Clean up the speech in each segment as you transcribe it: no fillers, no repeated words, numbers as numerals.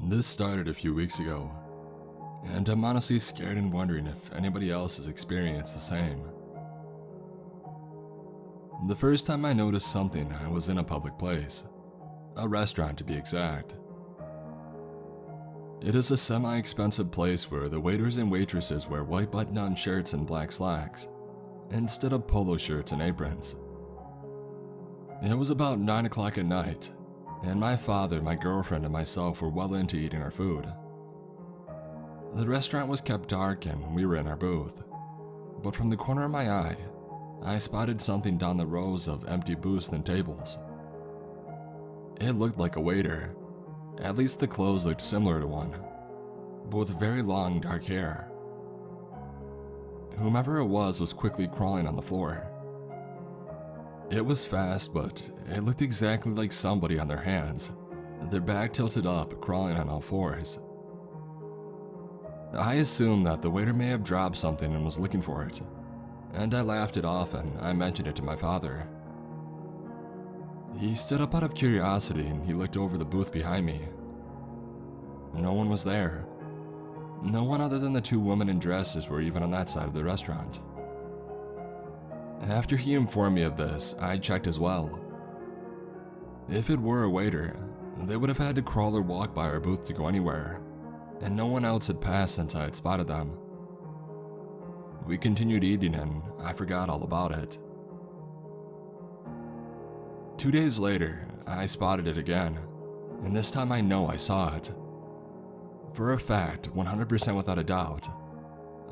This started a few weeks ago, and I'm honestly scared and wondering if anybody else has experienced the same. The first time I noticed something, I was in a public place, a restaurant to be exact. It is a semi-expensive place where the waiters and waitresses wear white button-down shirts and black slacks, instead of polo shirts and aprons. It was about 9 o'clock at night, and my father, my girlfriend, and myself were well into eating our food. The restaurant was kept dark and we were in our booth, but from the corner of my eye, I spotted something down the rows of empty booths and tables. It looked like a waiter. At least the clothes looked similar to one, but with very long dark hair. Whomever it was quickly crawling on the floor. It was fast, but it looked exactly like somebody on their hands, their back tilted up, crawling on all fours. I assumed that the waiter may have dropped something and was looking for it, and I laughed it off and I mentioned it to my father. He stood up out of curiosity and he looked over the booth behind me. No one was there. No one other than the two women in dresses were even on that side of the restaurant. After he informed me of this, I checked as well. If it were a waiter, they would have had to crawl or walk by our booth to go anywhere, and no one else had passed since I had spotted them. We continued eating and I forgot all about it. 2 days later, I spotted it again, and this time I know I saw it. For a fact, 100% without a doubt,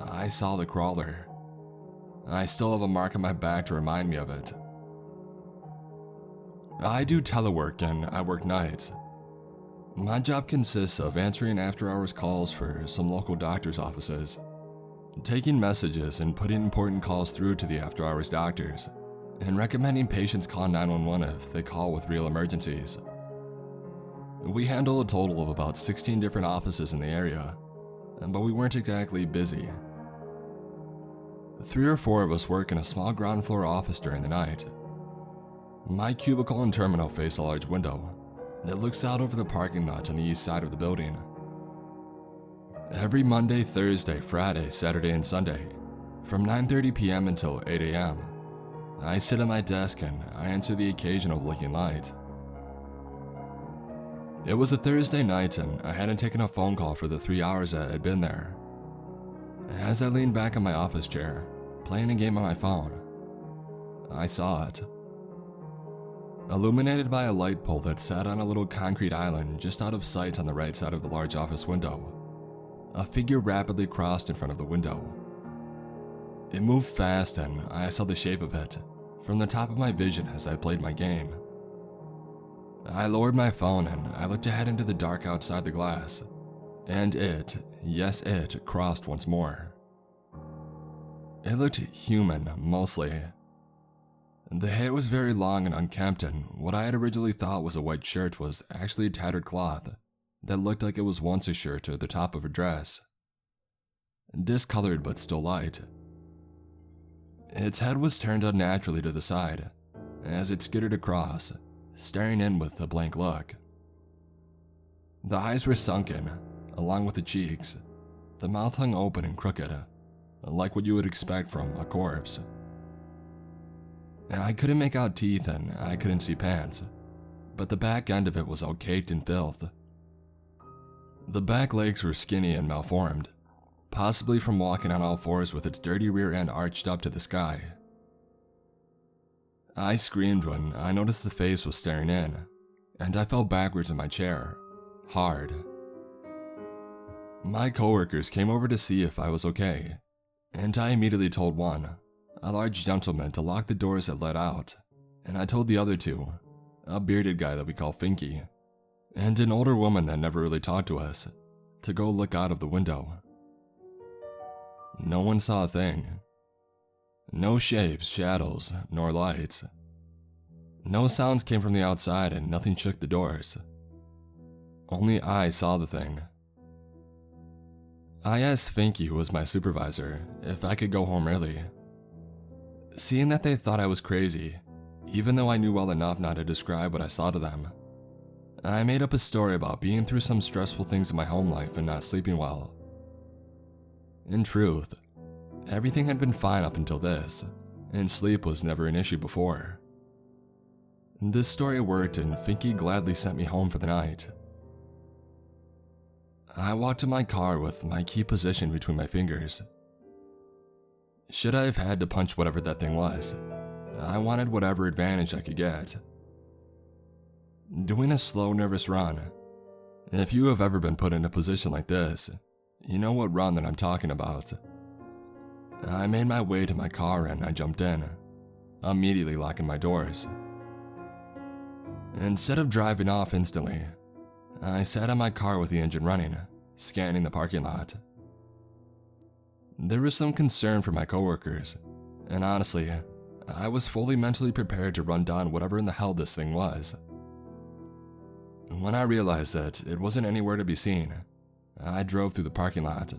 I saw the crawler. I still have a mark on my back to remind me of it. I do telework and I work nights. My job consists of answering after-hours calls for some local doctor's offices, taking messages and putting important calls through to the after-hours doctors, and recommending patients call 911 if they call with real emergencies. We handle a total of about 16 different offices in the area, but we weren't exactly busy. 3 or 4 of us work in a small ground floor office during the night. My cubicle and terminal face a large window that looks out over the parking lot on the east side of the building. Every Monday, Thursday, Friday, Saturday, and Sunday, from 9:30 p.m. until 8 a.m., I sit at my desk and I answer the occasional blinking light. It was a Thursday night and I hadn't taken a phone call for the 3 hours that I had been there. As I leaned back in my office chair, playing a game on my phone, I saw it. Illuminated by a light pole that sat on a little concrete island just out of sight on the right side of the large office window, a figure rapidly crossed in front of the window. It moved fast and I saw the shape of it from the top of my vision as I played my game. I lowered my phone and I looked ahead into the dark outside the glass, and it, yes it, crossed once more. It looked human, mostly. The hair was very long and unkempt, and what I had originally thought was a white shirt was actually a tattered cloth that looked like it was once a shirt or the top of a dress. Discolored but still light. Its head was turned unnaturally to the side as it skittered across, staring in with a blank look. The eyes were sunken, along with the cheeks. The mouth hung open and crooked, like what you would expect from a corpse. I couldn't make out teeth and I couldn't see pants, but the back end of it was all caked in filth. The back legs were skinny and malformed, possibly from walking on all fours with its dirty rear end arched up to the sky. I screamed when I noticed the face was staring in, and I fell backwards in my chair, hard. My coworkers came over to see if I was okay, and I immediately told one, a large gentleman, to lock the doors that led out, and I told the other two, a bearded guy that we call Finky, and an older woman that never really talked to us, to go look out of the window. No one saw a thing. No shapes, shadows, nor lights. No sounds came from the outside and nothing shook the doors. Only I saw the thing. I asked Finky, who was my supervisor, if I could go home early. Seeing that they thought I was crazy, even though I knew well enough not to describe what I saw to them, I made up a story about being through some stressful things in my home life and not sleeping well. In truth, everything had been fine up until this, and sleep was never an issue before. This story worked, and Finky gladly sent me home for the night. I walked to my car with my key positioned between my fingers. Should I have had to punch whatever that thing was, I wanted whatever advantage I could get. Doing a slow, nervous run. If you have ever been put in a position like this, you know what run that I'm talking about. I made my way to my car and I jumped in, immediately locking my doors. Instead of driving off instantly, I sat in my car with the engine running, scanning the parking lot. There was some concern for my coworkers, and honestly, I was fully mentally prepared to run down whatever in the hell this thing was. When I realized that it wasn't anywhere to be seen, I drove through the parking lot,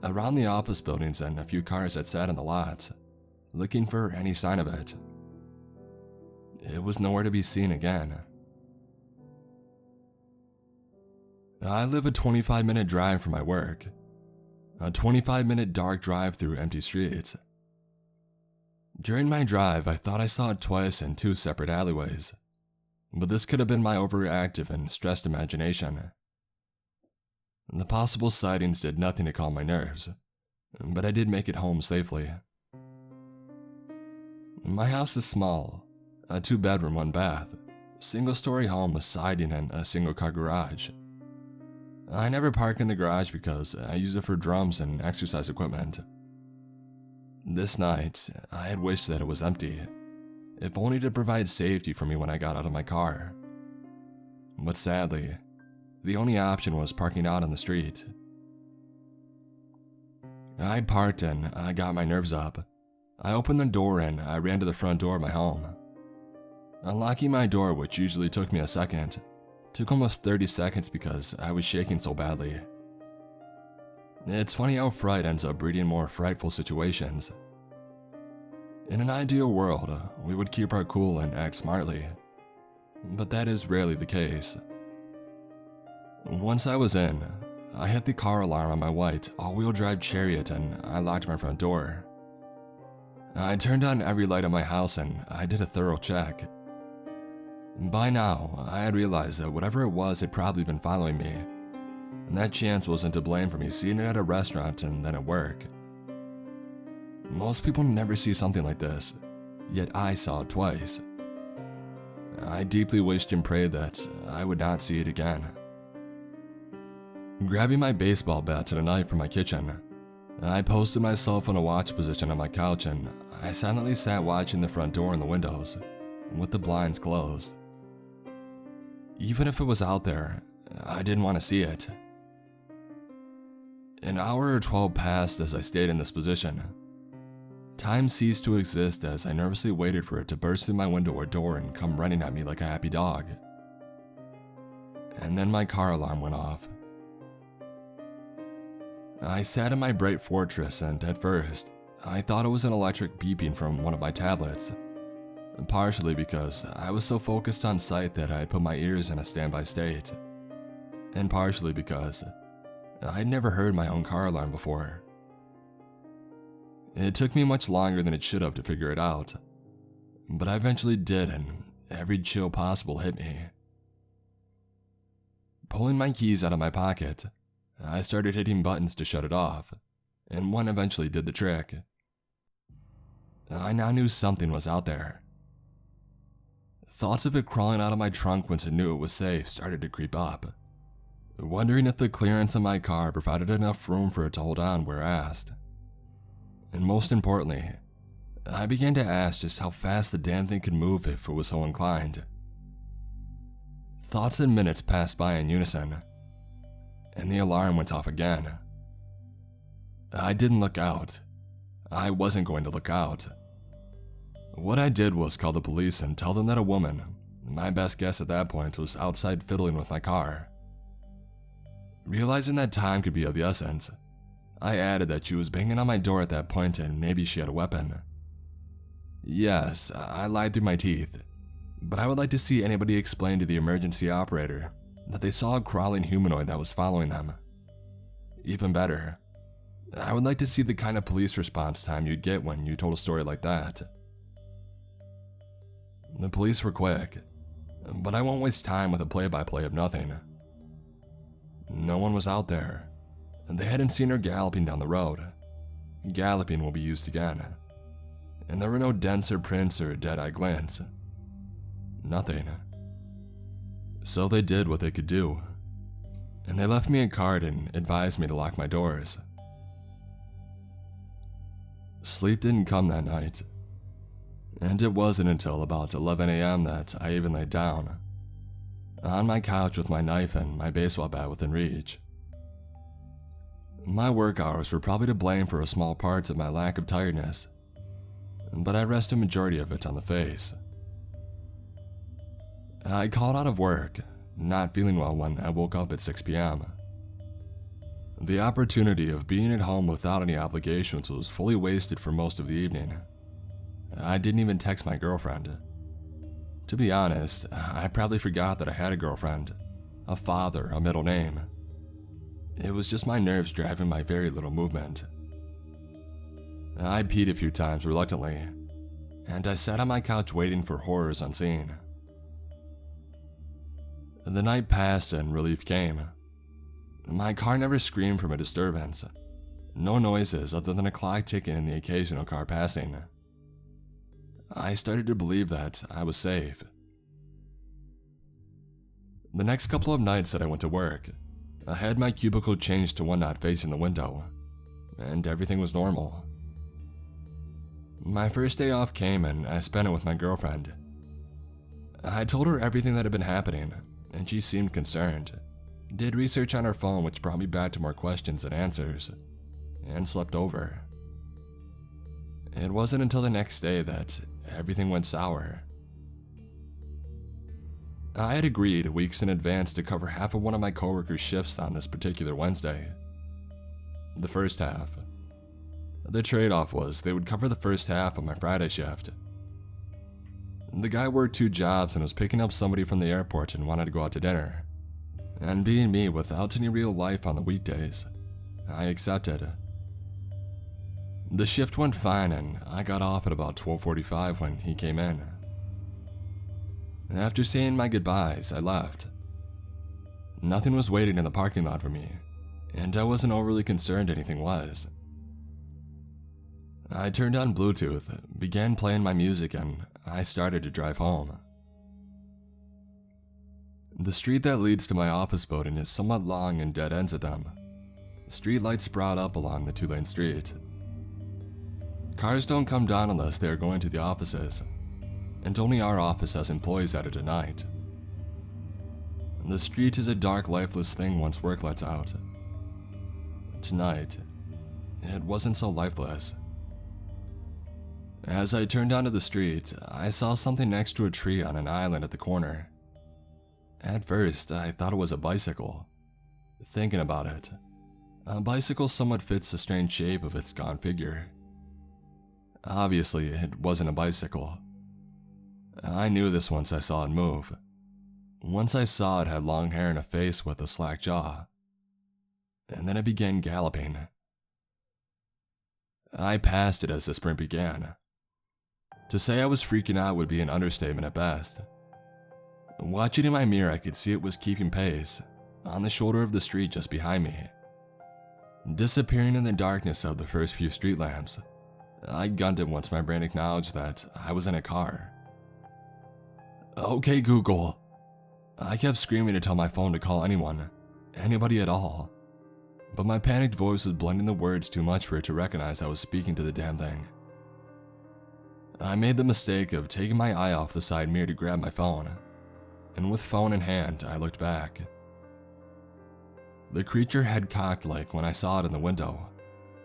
around the office buildings and a few cars that sat in the lot, looking for any sign of it. It was nowhere to be seen again. I live a 25-minute drive from my work, a 25-minute dark drive through empty streets. During my drive, I thought I saw it twice in 2 separate alleyways, but this could have been my overreactive and stressed imagination. The possible sightings did nothing to calm my nerves, but I did make it home safely. My house is small, a 2-bedroom, 1-bath, single-story home with siding and a single-car garage. I never park in the garage because I use it for drums and exercise equipment. This night, I had wished that it was empty, if only to provide safety for me when I got out of my car. But sadly, the only option was parking out on the street. I parked and I got my nerves up. I opened the door and I ran to the front door of my home. Unlocking my door, which usually took me a second, took almost 30 seconds because I was shaking so badly. It's funny how fright ends up breeding more frightful situations. In an ideal world, we would keep our cool and act smartly, but that is rarely the case. Once I was in, I hit the car alarm on my white all-wheel drive Chariot and I locked my front door. I turned on every light in my house and I did a thorough check. By now, I had realized that whatever it was had probably been following me, and that chance wasn't to blame for me seeing it at a restaurant and then at work. Most people never see something like this, yet I saw it twice. I deeply wished and prayed that I would not see it again. Grabbing my baseball bat and a knife from my kitchen, I posted myself in a watch position on my couch and I silently sat watching the front door and the windows, with the blinds closed. Even if it was out there, I didn't want to see it. An hour or 12 passed as I stayed in this position. Time ceased to exist as I nervously waited for it to burst through my window or door and come running at me like a happy dog. And then my car alarm went off. I sat in my bright fortress and at first, I thought it was an electric beeping from one of my tablets. Partially because I was so focused on sight that I put my ears in a standby state. And partially because I'd never heard my own car alarm before. It took me much longer than it should have to figure it out, but I eventually did and every chill possible hit me. Pulling my keys out of my pocket, I started hitting buttons to shut it off, and one eventually did the trick. I now knew something was out there. Thoughts of it crawling out of my trunk once it knew it was safe started to creep up, wondering if the clearance in my car provided enough room for it to hold on where asked. And most importantly, I began to ask just how fast the damn thing could move if it was so inclined. Thoughts and minutes passed by in unison, and the alarm went off again. I didn't look out. I wasn't going to look out. What I did was call the police and tell them that a woman, my best guess at that point, was outside fiddling with my car. Realizing that time could be of the essence, I added that she was banging on my door at that point and maybe she had a weapon. Yes, I lied through my teeth, but I would like to see anybody explain to the emergency operator that they saw a crawling humanoid that was following them. Even better, I would like to see the kind of police response time you'd get when you told a story like that. The police were quick, but I won't waste time with a play-by-play of nothing. No one was out there, and they hadn't seen her galloping down the road. Galloping will be used again, and there were no dents or prints or dead-eye glints. Nothing. So they did what they could do, and they left me a card and advised me to lock my doors. Sleep didn't come that night, and it wasn't until about 11 a.m. that I even laid down, on my couch with my knife and my baseball bat within reach. My work hours were probably to blame for a small part of my lack of tiredness, but I rest a majority of it on the face. I called out of work, not feeling well when I woke up at 6 p.m. The opportunity of being at home without any obligations was fully wasted for most of the evening. I didn't even text my girlfriend. To be honest, I probably forgot that I had a girlfriend, a father, a middle name. It was just my nerves driving my very little movement. I peed a few times reluctantly, and I sat on my couch waiting for horrors unseen. The night passed and relief came. My car never screamed from a disturbance. No noises other than a clock ticking and the occasional car passing. I started to believe that I was safe. The next couple of nights that I went to work, I had my cubicle changed to one not facing the window, and everything was normal. My first day off came and I spent it with my girlfriend. I told her everything that had been happening, and she seemed concerned, did research on her phone which brought me back to more questions than answers, and slept over. It wasn't until the next day that everything went sour. I had agreed weeks in advance to cover half of one of my coworkers' shifts on this particular Wednesday. The first half. The trade-off was they would cover the first half of my Friday shift. The guy worked 2 jobs and was picking up somebody from the airport and wanted to go out to dinner. And being me without any real life on the weekdays, I accepted. The shift went fine and I got off at about 12:45 when he came in. After saying my goodbyes, I left. Nothing was waiting in the parking lot for me, and I wasn't overly concerned anything was. I turned on Bluetooth, began playing my music, and I started to drive home. The street that leads to my office building is somewhat long and dead ends at them. Street lights sprout up along the 2-lane street. Cars don't come down unless they are going to the offices, and only our office has employees at it at night. The street is a dark, lifeless thing once work lets out. Tonight, it wasn't so lifeless. As I turned onto the street, I saw something next to a tree on an island at the corner. At first, I thought it was a bicycle. Thinking about it, a bicycle somewhat fits the strange shape of its gaunt figure. Obviously, it wasn't a bicycle. I knew this once I saw it move. Once I saw it had long hair and a face with a slack jaw. And then it began galloping. I passed it as the sprint began. To say I was freaking out would be an understatement at best. Watching in my mirror, I could see it was keeping pace, on the shoulder of the street just behind me. Disappearing in the darkness of the first few street lamps, I gunned it once my brain acknowledged that I was in a car. "Okay, Google." I kept screaming to tell my phone to call anyone, anybody at all. But my panicked voice was blending the words too much for it to recognize I was speaking to the damn thing. I made the mistake of taking my eye off the side mirror to grab my phone, and with phone in hand, I looked back. The creature head cocked like when I saw it in the window.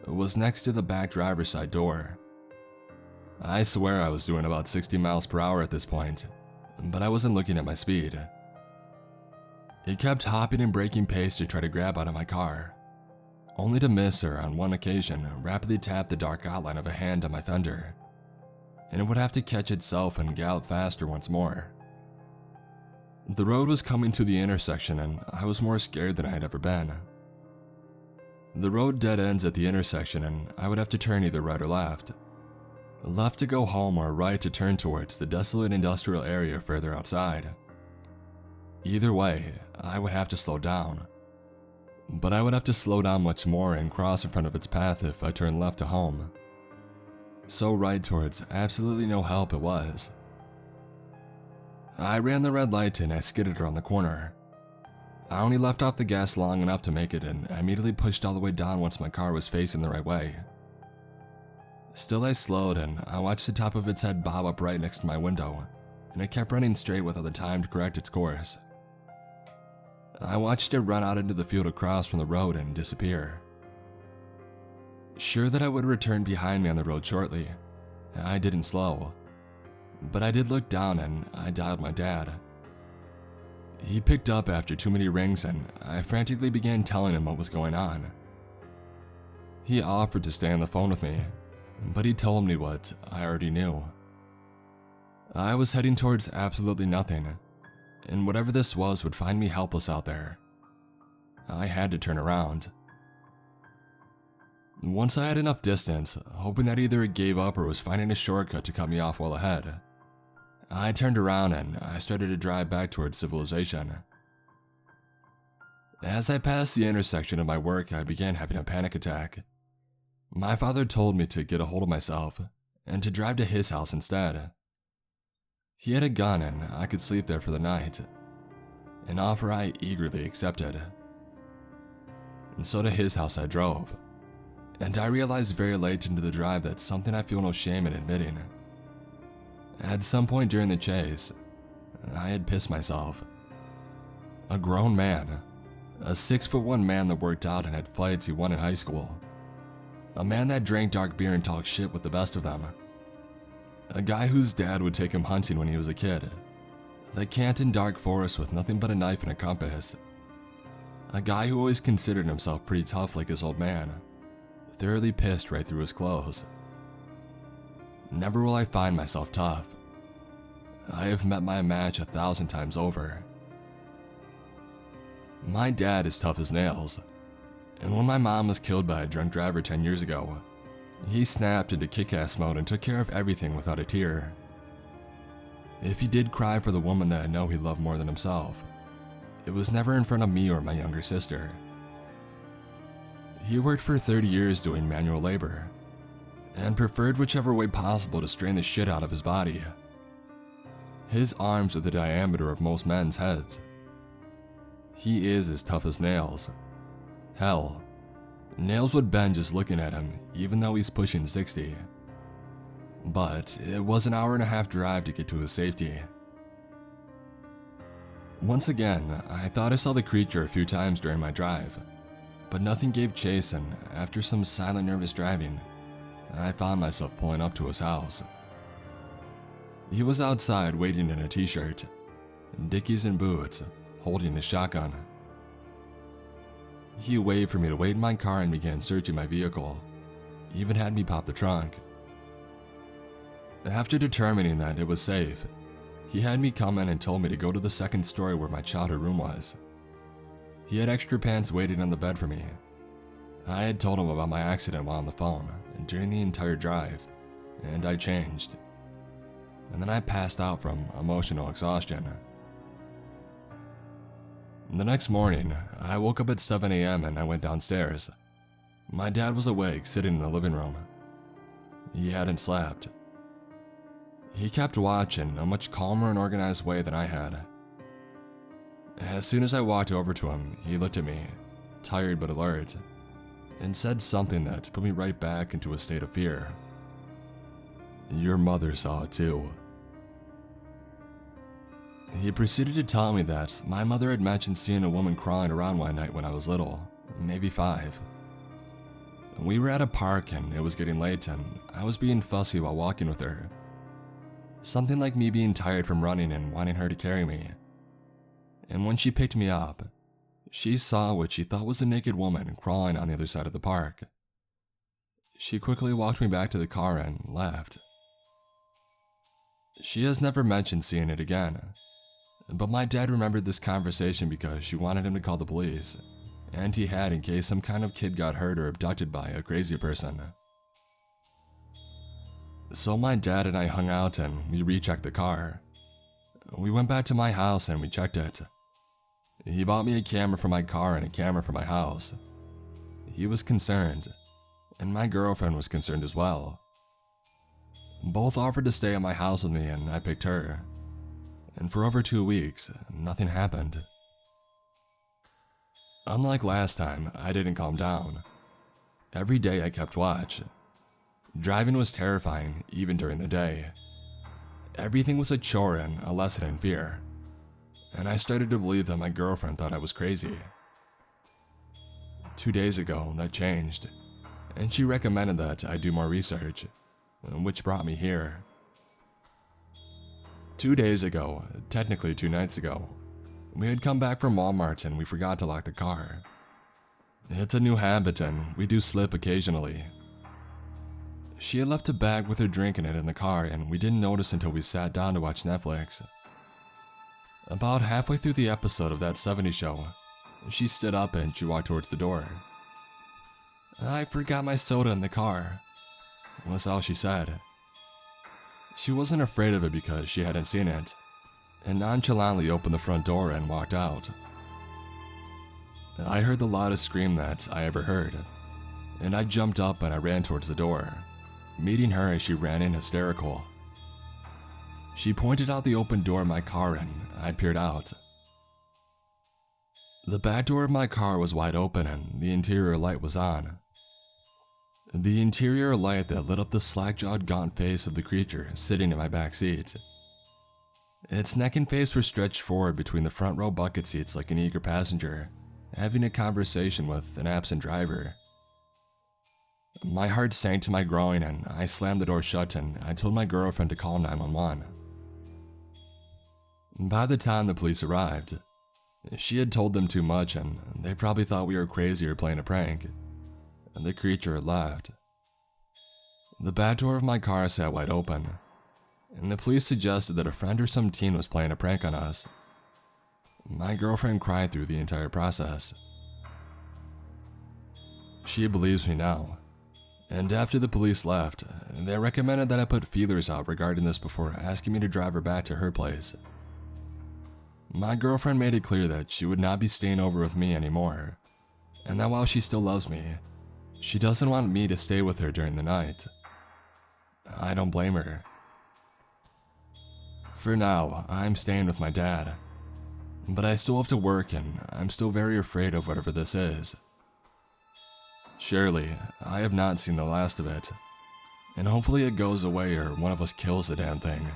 It was next to the back driver's side door. I swear I was doing about 60 miles per hour at this point, but I wasn't looking at my speed. It kept hopping and breaking pace to try to grab out of my car, only to miss or on one occasion rapidly tap the dark outline of a hand on my fender, and it would have to catch itself and gallop faster once more. The road was coming to the intersection and I was more scared than I had ever been. The road dead ends at the intersection and I would have to turn either right or left. Left to go home or right to turn towards the desolate industrial area further outside. Either way, I would have to slow down. But I would have to slow down much more and cross in front of its path if I turned left to home. So right towards absolutely no help it was. I ran the red light and I skidded around the corner. I only left off the gas long enough to make it and immediately pushed all the way down once my car was facing the right way. Still I slowed and I watched the top of its head bob up right next to my window, and it kept running straight without the time to correct its course. I watched it run out into the field across from the road and disappear. Sure that I would return behind me on the road shortly, I didn't slow. But I did look down and I dialed my dad. He picked up after too many rings and I frantically began telling him what was going on. He offered to stay on the phone with me, but he told me what I already knew. I was heading towards absolutely nothing, and whatever this was would find me helpless out there. I had to turn around. Once I had enough distance, hoping that either it gave up or was finding a shortcut to cut me off well ahead, I turned around and I started to drive back towards civilization. As I passed the intersection of my work, I began having a panic attack. My father told me to get a hold of myself and to drive to his house instead. He had a gun and I could sleep there for the night, an offer I eagerly accepted. And so to his house I drove, and I realized very late into the drive that something I feel no shame in admitting. At some point during the chase, I had pissed myself. A grown man, a 6'1" man that worked out and had fights he won in high school. A man that drank dark beer and talked shit with the best of them. A guy whose dad would take him hunting when he was a kid. That camped in dark forests with nothing but a knife and a compass. A guy who always considered himself pretty tough like his old man. Thoroughly pissed right through his clothes. Never will I find myself tough. I have met my match 1,000 times over. My dad is tough as nails, and when my mom was killed by a drunk driver 10 years ago, he snapped into kick-ass mode and took care of everything without a tear. If he did cry for the woman that I know he loved more than himself, it was never in front of me or my younger sister. He worked for 30 years doing manual labor, and preferred whichever way possible to strain the shit out of his body. His arms are the diameter of most men's heads. He is as tough as nails. Hell, nails would bend just looking at him, even though he's pushing 60. But it was an hour-and-a-half drive to get to his safety. Once again, I thought I saw the creature a few times during my drive, but nothing gave chase, and after some silent nervous driving, I found myself pulling up to his house. He was outside waiting in a t-shirt, dickies and boots, holding his shotgun. He waved for me to wait in my car and began searching my vehicle, even had me pop the trunk. After determining that it was safe, he had me come in and told me to go to the second story where my childhood room was. He had extra pants waiting on the bed for me. I had told him about my accident while on the phone and during the entire drive, and I changed. And then I passed out from emotional exhaustion. The next morning, I woke up at 7 a.m. and I went downstairs. My dad was awake, sitting in the living room. He hadn't slept. He kept watch in a much calmer and organized way than I had. As soon as I walked over to him, he looked at me, tired but alert, and said something that put me right back into a state of fear. "Your mother saw it too." He proceeded to tell me that my mother had mentioned seeing a woman crawling around one night when I was little, maybe 5. We were at a park and it was getting late and I was being fussy while walking with her. Something like me being tired from running and wanting her to carry me. And when she picked me up, she saw what she thought was a naked woman crawling on the other side of the park. She quickly walked me back to the car and left. She has never mentioned seeing it again. but my dad remembered this conversation because she wanted him to call the police, and he had in case some kind of kid got hurt or abducted by a crazy person. So my dad and I hung out and we rechecked the car. We went back to my house and we checked it. He bought me a camera for my car and a camera for my house. He was concerned, and my girlfriend was concerned as well. Both offered to stay at my house with me and I picked her. And for over 2 weeks, nothing happened. Unlike last time, I didn't calm down. Every day I kept watch. Driving was terrifying, even during the day. Everything was a chore and a lesson in fear. And I started to believe that my girlfriend thought I was crazy. 2 days ago, that changed, and she recommended that I do more research, which brought me here. 2 days ago, technically 2 nights ago, we had come back from Walmart and we forgot to lock the car. It's a new habit and we do slip occasionally. She had left a bag with her drink in it in the car and we didn't notice until we sat down to watch Netflix. About halfway through the episode of that 70s show, she stood up and she walked towards the door. "I forgot my soda in the car," was all she said. She wasn't afraid of it because she hadn't seen it, and nonchalantly opened the front door and walked out. I heard the loudest scream that I ever heard, and I jumped up and I ran towards the door, meeting her as she ran in hysterical. She pointed out the open door of my car and I peered out. The back door of my car was wide open and the interior light was on. The interior light that lit up the slack-jawed, gaunt face of the creature sitting in my back seat. Its neck and face were stretched forward between the front row bucket seats like an eager passenger, having a conversation with an absent driver. My heart sank to my groin and I slammed the door shut and I told my girlfriend to call 911. By the time the police arrived, she had told them too much and they probably thought we were crazy or playing a prank. The creature had left. The back door of my car sat wide open, and the police suggested that a friend or some teen was playing a prank on us. My girlfriend cried through the entire process. She believes me now, and after the police left, they recommended that I put feelers out regarding this before asking me to drive her back to her place. My girlfriend made it clear that she would not be staying over with me anymore, and that while she still loves me, she doesn't want me to stay with her during the night. I don't blame her. For now, I'm staying with my dad, but I still have to work and I'm still very afraid of whatever this is. Surely, I have not seen the last of it, and hopefully it goes away or one of us kills the damn thing.